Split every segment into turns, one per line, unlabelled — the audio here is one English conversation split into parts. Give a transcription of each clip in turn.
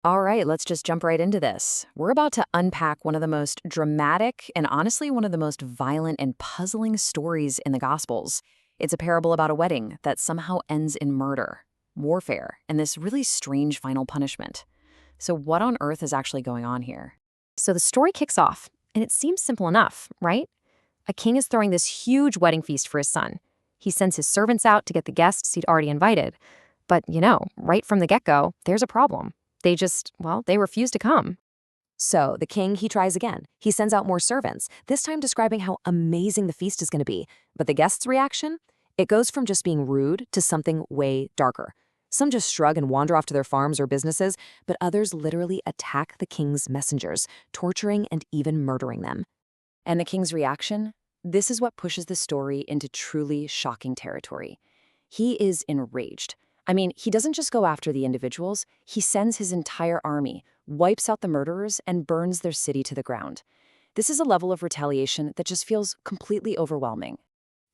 All right, let's just jump right into this. We're about to unpack one of the most dramatic and honestly one of the most violent and puzzling stories in the Gospels. It's a parable about a wedding that somehow ends in murder, warfare, and this really strange final punishment. So, what on earth is actually going on here?
So the story kicks off, and it seems simple enough, right? A king is throwing this huge wedding feast for his son. He sends his servants out to get the guests he'd already invited. But, right from the get-go, there's a problem. They refuse to come.
So the king, he tries again. He sends out more servants, this time describing how amazing the feast is going to be. But the guests' reaction? It goes from just being rude to something way darker. Some just shrug and wander off to their farms or businesses, but others literally attack the king's messengers, torturing and even murdering them.
And the king's reaction? This is what pushes the story into truly shocking territory. He is enraged. I mean, he doesn't just go after the individuals, he sends his entire army, wipes out the murderers, and burns their city to the ground. This is a level of retaliation that just feels completely overwhelming.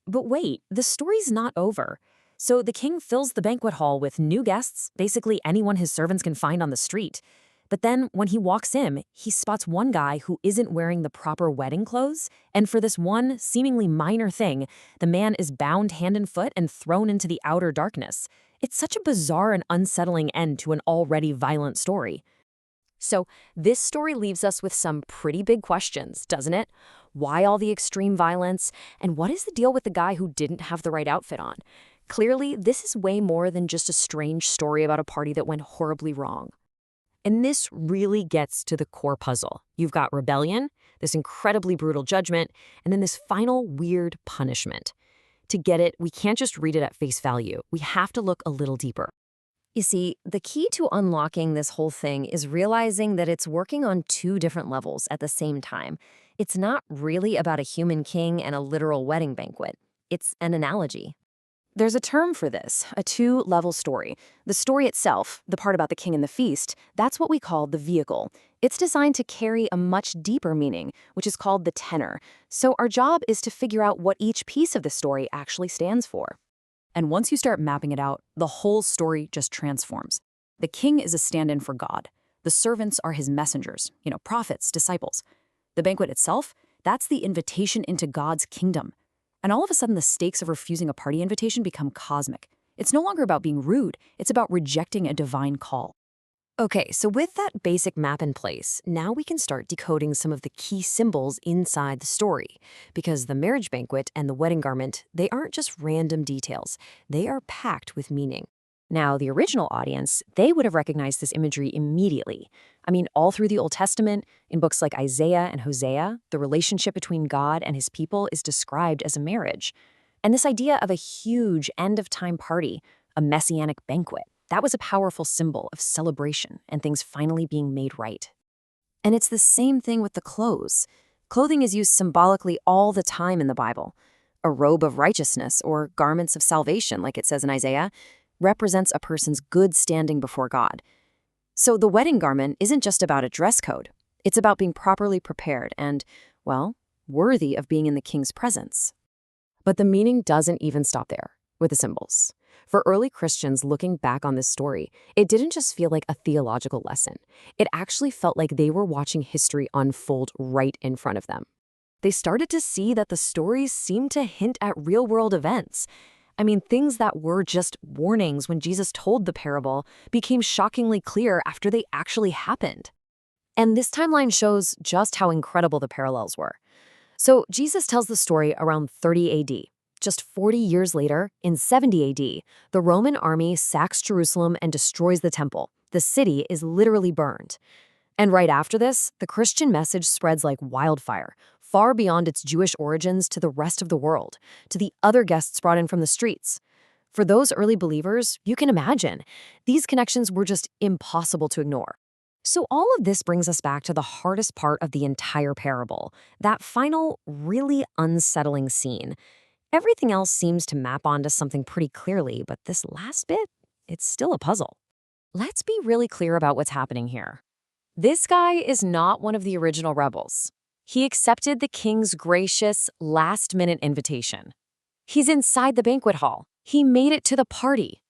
But wait, the story's not over. So the king fills the banquet hall with new guests, basically anyone his servants can find on the street. But then when he walks in, he spots one guy who isn't wearing the proper wedding clothes, and for this one seemingly minor thing, the man is bound hand and foot and thrown into the outer darkness. It's such a bizarre and unsettling end to an already violent story. So this story leaves us with some pretty big questions, doesn't it? Why all the extreme violence? And what is the deal with the guy who didn't have the right outfit on? Clearly, this is way more than just a strange story about a party that went horribly wrong. And this really gets to the core puzzle. You've got rebellion, this incredibly brutal judgment, and then this final weird punishment. To get it, we can't just read it at face value. We have to look a little deeper.
You see, the key to unlocking this whole thing is realizing that it's working on two different levels at the same time. It's not really about a human king and a literal wedding banquet. It's an analogy.
There's a term for this, a two-level story. The story itself, the part about the king and the feast, that's what we call the vehicle. It's designed to carry a much deeper meaning, which is called the tenor. So our job is to figure out what each piece of the story actually stands for. And once you start mapping it out, the whole story just transforms. The king is a stand-in for God. The servants are his messengers, prophets, disciples. The banquet itself, that's the invitation into God's kingdom. And all of a sudden, the stakes of refusing a party invitation become cosmic. It's no longer about being rude, it's about rejecting a divine call.
Okay, so with that basic map in place, now we can start decoding some of the key symbols inside the story. Because the marriage banquet and the wedding garment, they aren't just random details. They are packed with meaning. Now, the original audience, they would have recognized this imagery immediately. I mean, all through the Old Testament, in books like Isaiah and Hosea, the relationship between God and his people is described as a marriage. And this idea of a huge end-of-time party, a messianic banquet, that was a powerful symbol of celebration and things finally being made right. And it's the same thing with the clothes. Clothing is used symbolically all the time in the Bible. A robe of righteousness, or garments of salvation, like it says in Isaiah, represents a person's good standing before God. So the wedding garment isn't just about a dress code. It's about being properly prepared and, worthy of being in the king's presence. But the meaning doesn't even stop there with the symbols. For early Christians looking back on this story, it didn't just feel like a theological lesson. It actually felt like they were watching history unfold right in front of them. They started to see that the stories seemed to hint at real-world events. I mean, things that were just warnings when Jesus told the parable became shockingly clear after they actually happened. And this timeline shows just how incredible the parallels were. So Jesus tells the story around 30 AD. Just 40 years later, in 70 AD, the Roman army sacks Jerusalem and destroys the temple. The city is literally burned. And right after this, the Christian message spreads like wildfire, far beyond its Jewish origins to the rest of the world, to the other guests brought in from the streets. For those early believers, you can imagine, these connections were just impossible to ignore. So all of this brings us back to the hardest part of the entire parable, that final, really unsettling scene. Everything else seems to map onto something pretty clearly, but this last bit, it's still a puzzle. Let's be really clear about what's happening here. This guy is not one of the original rebels. He accepted the king's gracious, last-minute invitation. He's inside the banquet hall. He made it to the party.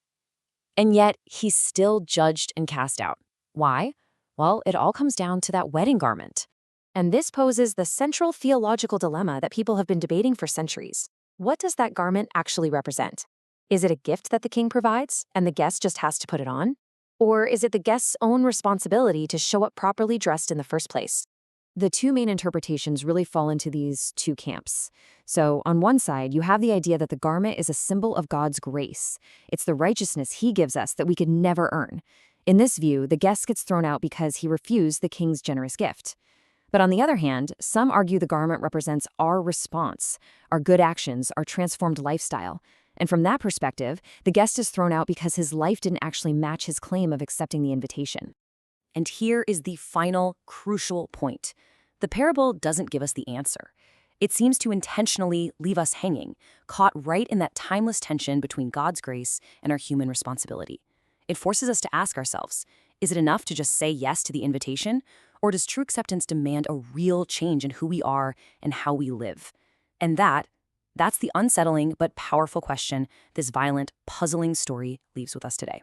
And yet, he's still judged and cast out. Why?
Well, it all comes down to that wedding garment. And this poses the central theological dilemma that people have been debating for centuries. What does that garment actually represent? Is it a gift that the king provides, and the guest just has to put it on? Or is it the guest's own responsibility to show up properly dressed in the first place? The two main interpretations really fall into these two camps. So, on one side, you have the idea that the garment is a symbol of God's grace. It's the righteousness He gives us that we could never earn. In this view, the guest gets thrown out because he refused the king's generous gift. But on the other hand, some argue the garment represents our response, our good actions, our transformed lifestyle. And from that perspective, the guest is thrown out because his life didn't actually match his claim of accepting the invitation.
And here is the final, crucial point. The parable doesn't give us the answer. It seems to intentionally leave us hanging, caught right in that timeless tension between God's grace and our human responsibility. It forces us to ask ourselves, is it enough to just say yes to the invitation, or does true acceptance demand a real change in who we are and how we live? And that's the unsettling but powerful question this violent, puzzling story leaves with us today.